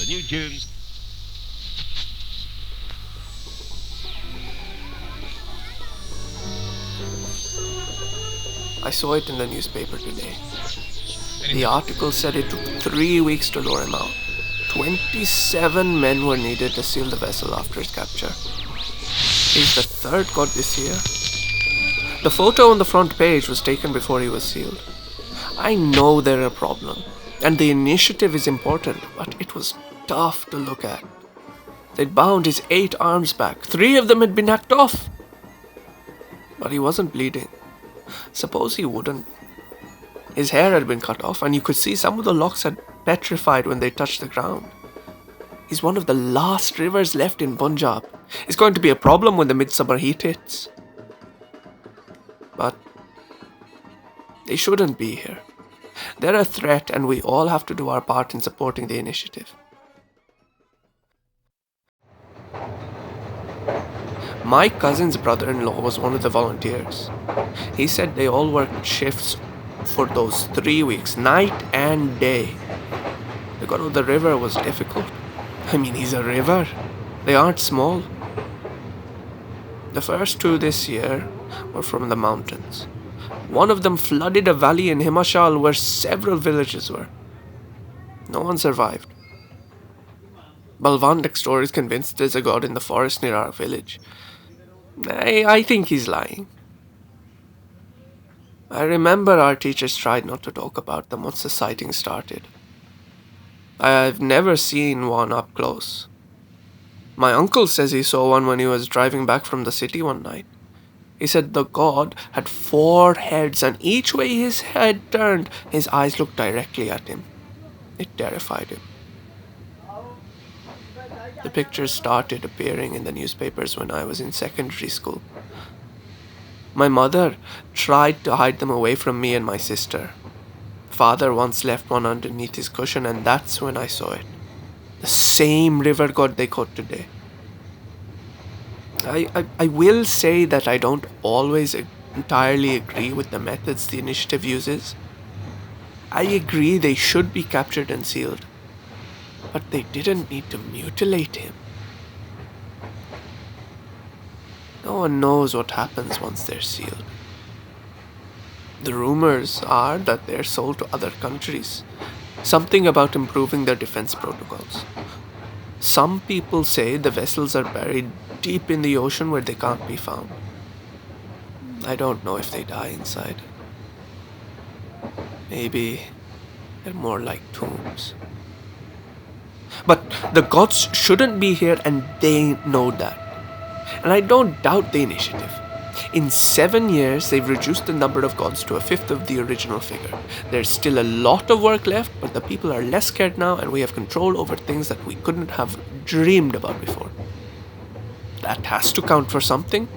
new tunes. I saw it in the newspaper today. The article said it took 3 weeks to lower him out. 27 men were needed to seal the vessel after its capture. He's the third god this year. The photo on the front page was taken before he was sealed. I know they're a problem, and the initiative is important, but it was tough to look at. They'd bound his 8 arms back. 3 of them had been hacked off. But he wasn't bleeding. Suppose he wouldn't. His hair had been cut off, and you could see some of the locks had petrified when they touched the ground. He's one of the last rivers left in Punjab. It's going to be a problem when the midsummer heat hits. But they shouldn't be here. They're a threat, and we all have to do our part in supporting the initiative. My cousin's brother-in-law was one of the volunteers. He said they all worked shifts for those 3 weeks, night and day. The god of the river was difficult. I mean, he's a river. They aren't small. The first 2 this year were from the mountains. One of them flooded a valley in Himachal where several villages were. No one survived. Balwan next door is convinced there's a god in the forest near our village. I think he's lying. I remember our teachers tried not to talk about them once the sighting started. I've never seen one up close. My uncle says he saw one when he was driving back from the city one night. He said the god had 4 heads, and each way his head turned, his eyes looked directly at him. It terrified him. The pictures started appearing in the newspapers when I was in secondary school. My mother tried to hide them away from me and my sister. Father once left one underneath his cushion, and that's when I saw it. The same river god they caught today. I will say that I don't always entirely agree with the methods the initiative uses. I agree they should be captured and sealed, but they didn't need to mutilate him. No one knows what happens once they're sealed. The rumors are that they're sold to other countries, something about improving their defense protocols. Some people say the vessels are buried deep in the ocean where they can't be found. I don't know if they die inside. Maybe they're more like tombs. But the gods shouldn't be here, and they know that. And I don't doubt the initiative. In 7 years, they've reduced the number of gods to 1/5 of the original figure. There's still a lot of work left, but the people are less scared now, and we have control over things that we couldn't have dreamed about before. That has to count for something.